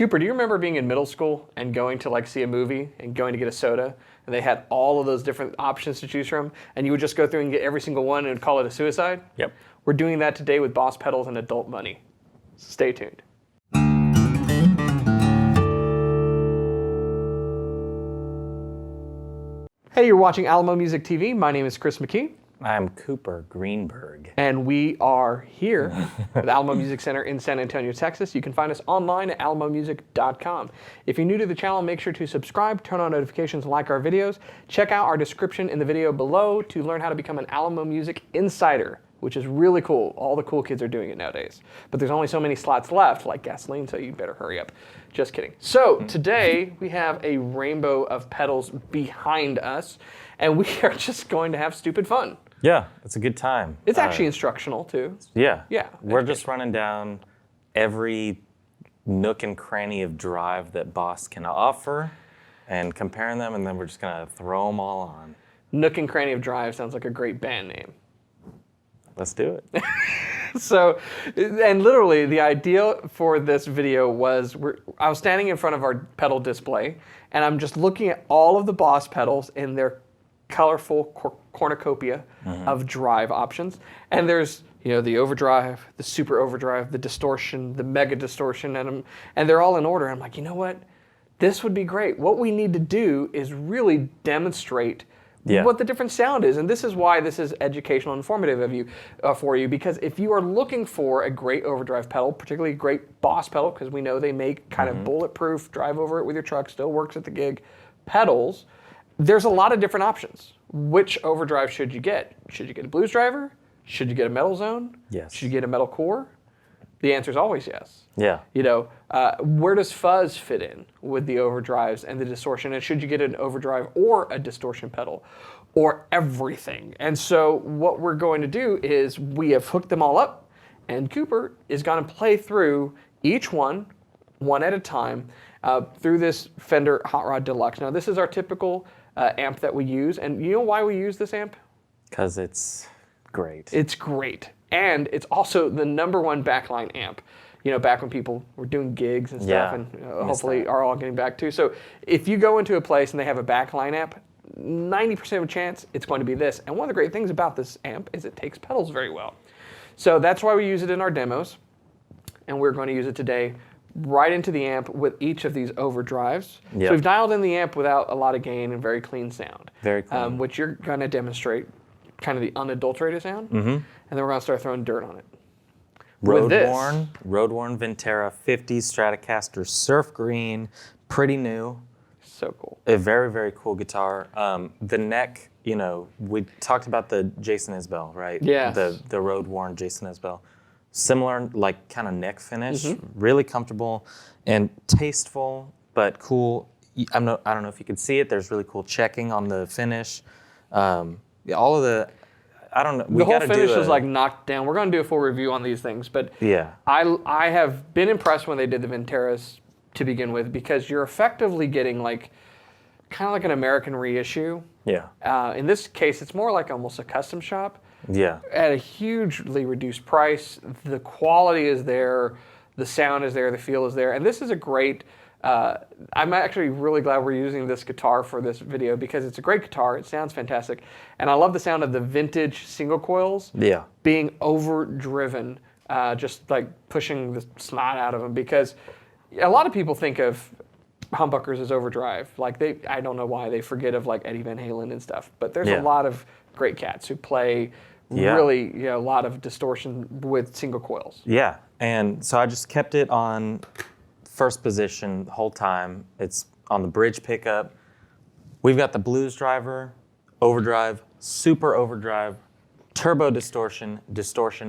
Cooper, do you remember being in middle school and going to like see a movie and going to get a soda, and they had all of those different options to choose from, and you would just go through and get every single one and call it a suicide? Yep. We're doing that today with Boss Pedals and Adult Money. Stay tuned. Hey, you're watching Alamo Music TV. My name is Chris McKee. I'm Cooper Greenberg. And we are here at the Alamo Music Center in San Antonio, Texas. You can find us online at alamomusic.com. If you're new to the channel, make sure to subscribe, turn on notifications, like our videos. Check out our description in the video below to learn how to become an Alamo Music Insider, which is really cool. All the cool kids are doing it nowadays. But there's only so many slots left, like gasoline, so you better hurry up. Just kidding. So today we have a rainbow of pedals behind us, and we are just going to have stupid fun. Yeah, it's a good time. It's actually instructional too. Yeah. Yeah. We're just running down every nook and cranny of drive that Boss can offer and comparing them, and then we're just going to throw them all on. Nook and Cranny of Drive sounds like a great band name. Let's do it. So, and literally the idea for this video was I was standing in front of our pedal display, and I'm just looking at all of the Boss pedals in their colorful cornucopia of drive options. And there's, the overdrive, the super overdrive, the distortion, the mega distortion, and they're all in order. I'm like, you know what? This would be great. What we need to do is really demonstrate what the different sound is. And this is why this is educational and informative for you, because if you are looking for a great overdrive pedal, particularly a great Boss pedal, because we know they make kind of bulletproof, drive over it with your truck, still works at the gig, pedals, there's a lot of different options. Which overdrive should you get? Should you get a blues driver? Should you get a metal zone? Yes. Should you get a metal core? The answer is always yes. Yeah. Where does fuzz fit in with the overdrives and the distortion? And should you get an overdrive or a distortion pedal or everything? And so what we're going to do is we have hooked them all up, and Cooper is going to play through each one at a time, through this Fender Hot Rod Deluxe. Now, this is our typical amp that we use, and you know why we use this amp? Because it's great. It's great, and it's also the #1 backline amp. Back when people were doing gigs and stuff, and hopefully are all getting back to. So if you go into a place and they have a backline amp, 90% of a chance it's going to be this. And one of the great things about this amp is it takes pedals very well. So that's why we use it in our demos, and we're going to use it today right into the amp with each of these overdrives. Yep. So we've dialed in the amp without a lot of gain and very clean sound. Very clean. Which you're going to demonstrate kind of the unadulterated sound. And then we're going to start throwing dirt on it. Road-worn Ventera 50 Stratocaster Surf Green, pretty new. So cool. A very, very cool guitar. The neck, we talked about the Jason Isbell, right? Yes. The road-worn Jason Isbell. Similar, like, kind of neck finish, really comfortable and tasteful, but cool. I don't know if you can see it. There's really cool checking on the finish. All of the, I don't know. The whole finish is like knocked down. We're going to do a full review on these things, but I have been impressed when they did the Venteras to begin with, because you're effectively getting kind of like an American reissue. Yeah. In this case, it's more like almost a custom shop. Yeah. At a hugely reduced price. The quality is there, the sound is there, the feel is there, and this is a great. I'm actually really glad we're using this guitar for this video, because it's a great guitar. It sounds fantastic, and I love the sound of the vintage single coils being overdriven, just like pushing the snot out of them. Because a lot of people think of humbuckers as overdrive. I don't know why they forget of Eddie Van Halen and stuff. But there's a lot of great cats who play really a lot of distortion with single coils. Yeah, and so I just kept it on first position the whole time. It's on the bridge pickup. We've got the blues driver, overdrive, super overdrive, turbo distortion,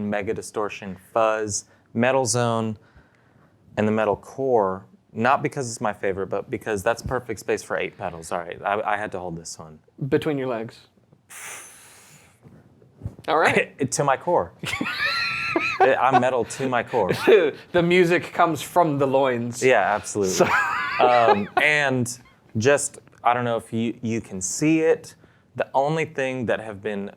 mega distortion, fuzz, metal zone, and the metal core. Not because it's my favorite, but because that's perfect space for 8 pedals. All right, I had to hold this one. Between your legs. All right. To my core. I'm metal to my core. The music comes from the loins. Yeah, absolutely. So and just, I don't know if you can see it. The only thing that have been,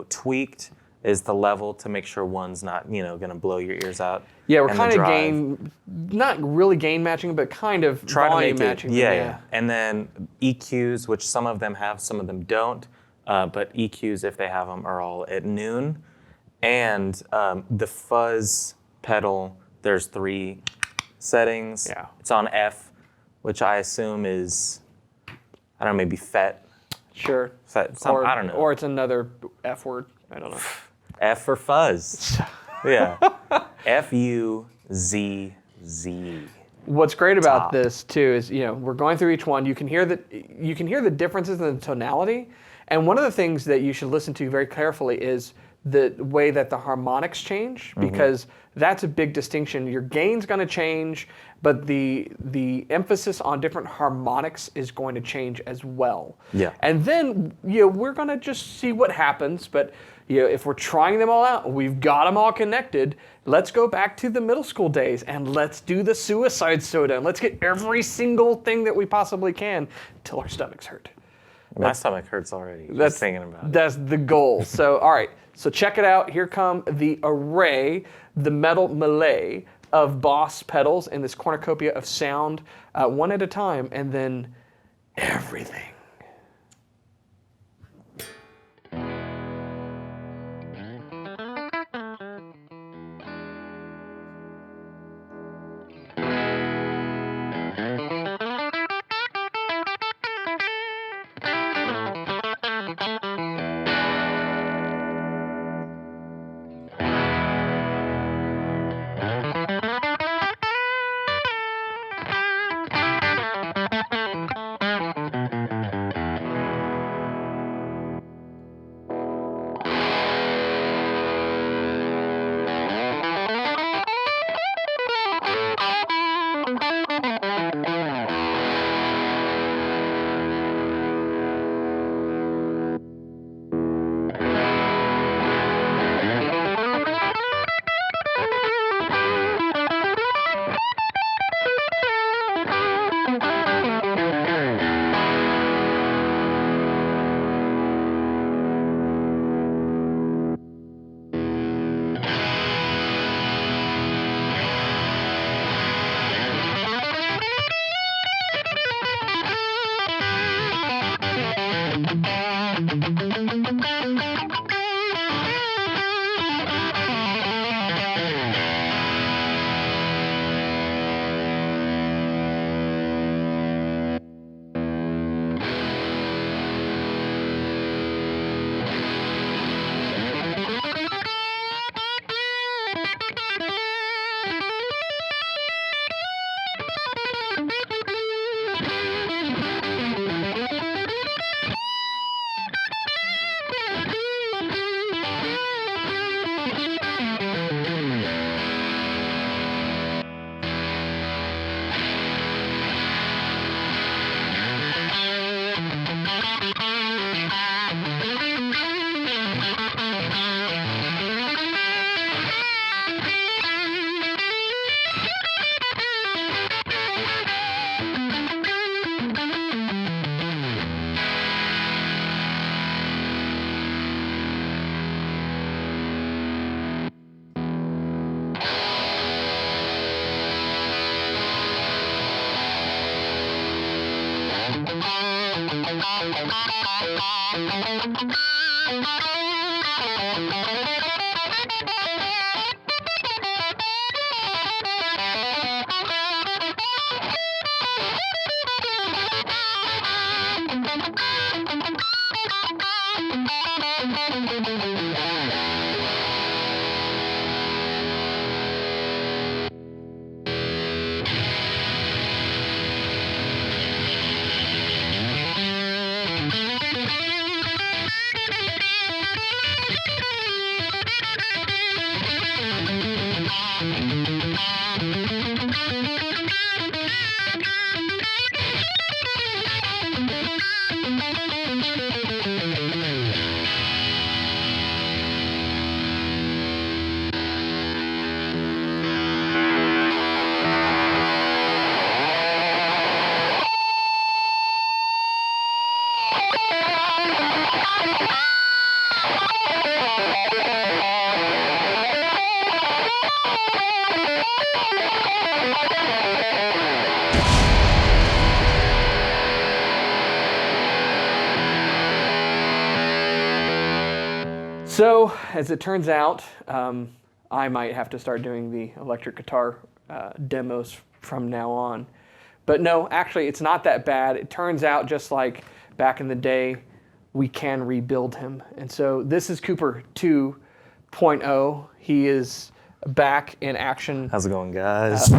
tweaked is the level to make sure one's not, going to blow your ears out. Yeah, we're And the kind of drive. not really gain matching, but kind of Try to volume make it, matching. yeah. And then EQs, which some of them have, some of them don't. But EQs, if they have them, are all at noon. And the fuzz pedal, there's 3 settings. Yeah. It's on F, which I assume is, I don't know, maybe FET. Sure. FET, I don't know. Or it's another F word. I don't know. F for fuzz. Yeah. F-U-Z-Z. What's great about Top. this too is, we're going through each one. You can hear the differences in the tonality, and one of the things that you should listen to very carefully is the way that the harmonics change, because that's a big distinction. Your gain's going to change, but the emphasis on different harmonics is going to change as well. Yeah. And then we're going to just see what happens, but if we're trying them all out, we've got them all connected. Let's go back to the middle school days and let's do the suicide soda and let's get every single thing that we possibly can till our stomachs hurt. My stomach hurts already just thinking about it. That's the goal. So, all right. So check it out. Here come the array, the metal melee of Boss pedals in this cornucopia of sound, one at a time, and then everything. So, as it turns out, I might have to start doing the electric guitar demos from now on. But no, actually, it's not that bad. It turns out, just like back in the day, we can rebuild him. And so this is Cooper 2.0. He is back in action. How's it going, guys?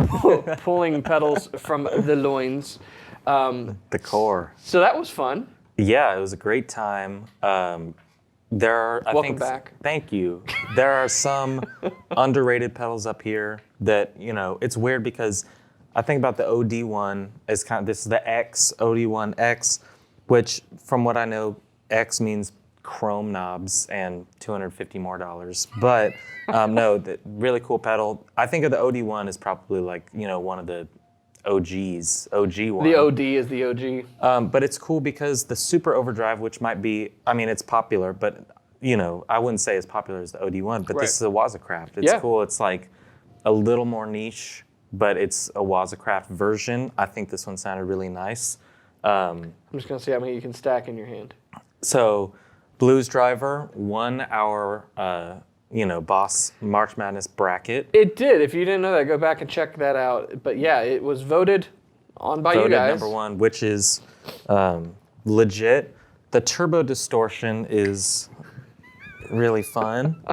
Pulling pedals from the loins. The core. So that was fun. Yeah, it was a great time. There are, Welcome back. Thank you. There are some underrated pedals up here that, it's weird because I think about the OD1 as this is the X, OD1X, which from what I know, X means chrome knobs and $250 more. But no, the really cool pedal. I think of the OD1 as probably like, one of the OGs, OG one. The OD is the OG. But it's cool because the Super Overdrive, which might be, it's popular, but I wouldn't say as popular as the OD1, but this is a Wazacraft. It's cool. It's like a little more niche, but it's a Wazacraft version. I think this one sounded really nice. I'm just going to see how many you can stack in your hand. So Blues Driver won our, Boss March Madness bracket. It did. If you didn't know that, go back and check that out. But yeah, it was voted on by you guys. Voted number one, which is legit. The Turbo Distortion is really fun.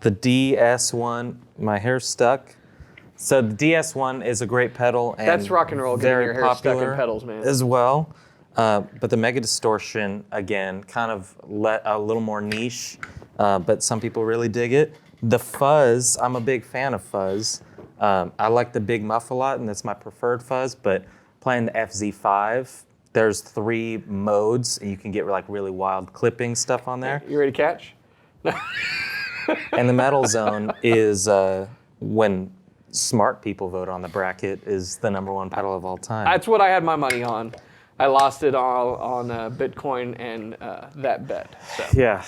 The DS1, my hair's stuck. So the DS1 is a great pedal and that's rock and roll, getting your hair stuck in pedals, man. As well. But the Mega Distortion, again, kind of a little more niche, but some people really dig it. The Fuzz, I'm a big fan of Fuzz. I like the Big Muff a lot, and that's my preferred Fuzz, but playing the FZ5, there's 3 modes, and you can get like really wild clipping stuff on there. You ready to catch? And the Metal Zone is when smart people vote on the bracket, is the #1 pedal of all time. That's what I had my money on. I lost it all on Bitcoin and that bet. So. Yeah,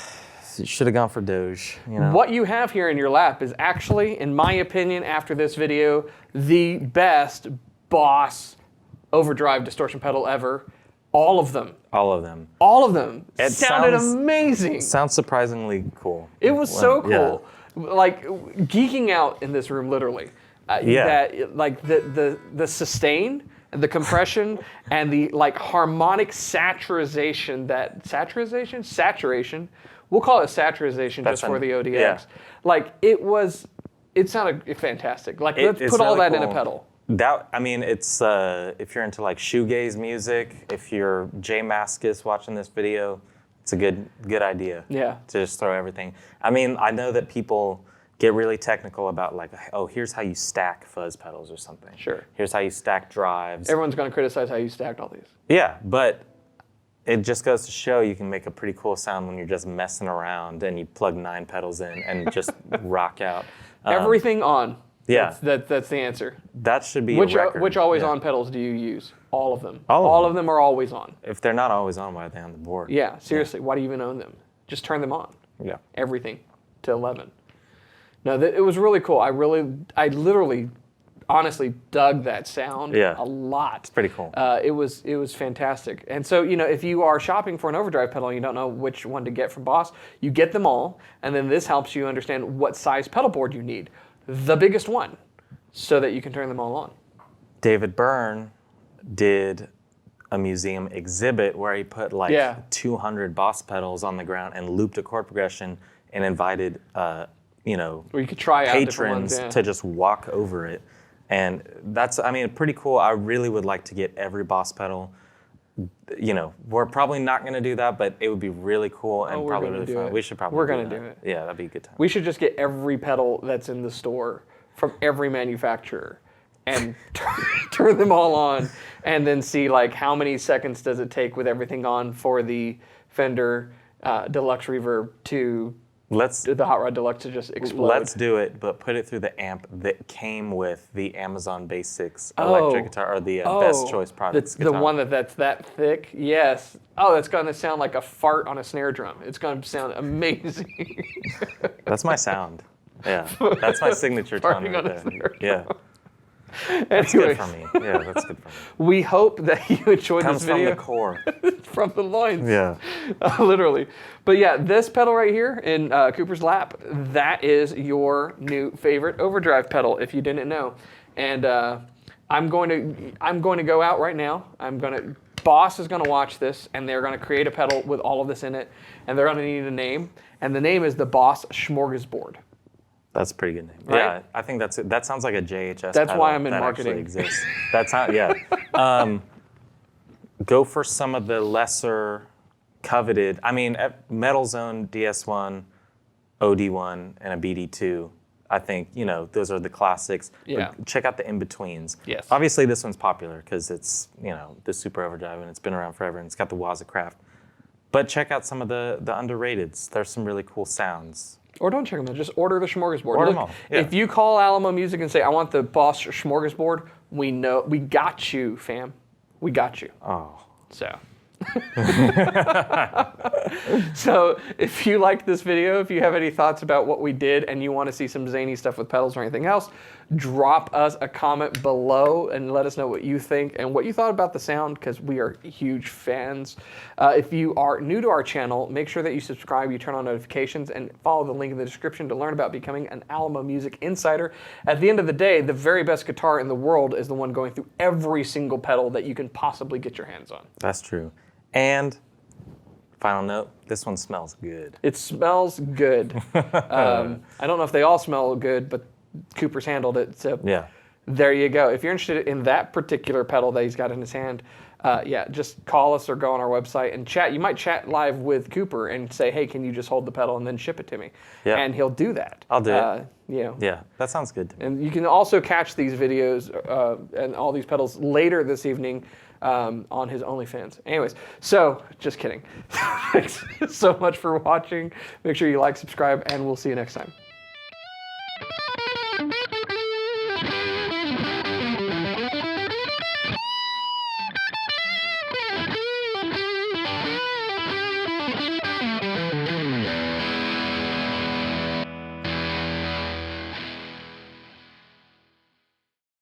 you should have gone for Doge. What you have here in your lap is actually, in my opinion, after this video, the best Boss overdrive distortion pedal ever. All of them. All of them. All of them. It sounded amazing. Sounds surprisingly cool. It was so cool. Yeah. Like geeking out in this room, literally. That like the sustain, the compression, and the like harmonic saturation. Saturation. We'll call it saturation just for the ODX. Yeah. Like it sounded fantastic. Like let's put all that in a pedal. It's if you're into like shoegaze music, if you're Jay Mascis watching this video, it's a good idea. Yeah. To just throw everything. I know that people get really technical about like, oh, here's how you stack fuzz pedals or something. Sure. Here's how you stack drives. Everyone's going to criticize how you stacked all these. Yeah, but it just goes to show you can make a pretty cool sound when you're just messing around and you plug 9 pedals in and just rock out. Everything on. Yeah. That's the answer. That should be a record. Which always-on pedals do you use? All of them. All of them are always on. If they're not always on, why are they on the board? Yeah, seriously. Why do you even own them? Just turn them on. Yeah. Everything to 11. No, it was really cool. I literally, honestly dug that sound a lot. It's pretty cool. It was fantastic. And so, if you are shopping for an overdrive pedal and you don't know which one to get from Boss, you get them all, and then this helps you understand what size pedal board you need. The biggest one, so that you can turn them all on. David Byrne did a museum exhibit where he put 200 Boss pedals on the ground and looped a chord progression and invited where you could try patrons to just walk over it. And that's, pretty cool. I really would like to get every Boss pedal. We're probably not going to do that, but it would be really cool and probably really fun. We should probably We're going to do it. Yeah, that'd be a good time. We should just get every pedal that's in the store from every manufacturer and turn them all on and then see how many seconds does it take with everything on for the Fender Deluxe Reverb to the Hot Rod Deluxe to just explode. Let's do it, but put it through the amp that came with the Amazon Basics electric guitar, or the Best Choice Products guitar. The one that's that thick? Yes. Oh, that's going to sound like a fart on a snare drum. It's going to sound amazing. That's my sound. Yeah. That's my signature tone right there. Yeah. That's good Anyways, for me. Yeah, that's good for me. we hope that you enjoyed Comes this from video the core. from the loins. Yeah. Literally. But yeah, this pedal right here in Cooper's lap, that is your new favorite overdrive pedal, if you didn't know. And I'm going to go out right now. Boss is going to watch this, and they're going to create a pedal with all of this in it, and they're going to need a name, and the name is the Boss Smorgasbord. That's a pretty good name. Right? Yeah, I think that sounds like a JHS. That's pedal why I'm in that marketing. Actually exists. That's how. Yeah. Go for some of the lesser coveted. I mean, Metal Zone DS1, OD1, and a BD2. I think those are the classics. Yeah. But check out the in-betweens. Yes. Obviously, this one's popular because it's the super overdrive and it's been around forever and it's got the Wazacraft. But check out some of the underrateds. There's some really cool sounds. Or don't check them out. Just order the Smorgasbord. Order them all. Yeah. If you call Alamo Music and say, I want the Boss Smorgasbord, we got you, fam. We got you. Oh. So. So if you liked this video, if you have any thoughts about what we did and you want to see some zany stuff with pedals or anything else, drop us a comment below and let us know what you think and what you thought about the sound, because we are huge fans. If you are new to our channel, make sure that you subscribe, you turn on notifications, and follow the link in the description to learn about becoming an Alamo Music Insider. At the end of the day, the very best guitar in the world is the one going through every single pedal that you can possibly get your hands on. That's true. And final note, this one smells good. It smells good. I don't know if they all smell good, but Cooper's handled it. So Yeah. there you go. If you're interested in that particular pedal that he's got in his hand, yeah, just call us or go on our website and chat. You might chat live with Cooper and say, hey, can you just hold the pedal and then ship it to me? Yeah. And he'll do that. I'll do it. Yeah, that sounds good to me. And you can also catch these videos and all these pedals later this evening on his OnlyFans. Anyways, so just kidding. Thanks so much for watching. Make sure you like, subscribe, and we'll see you next time.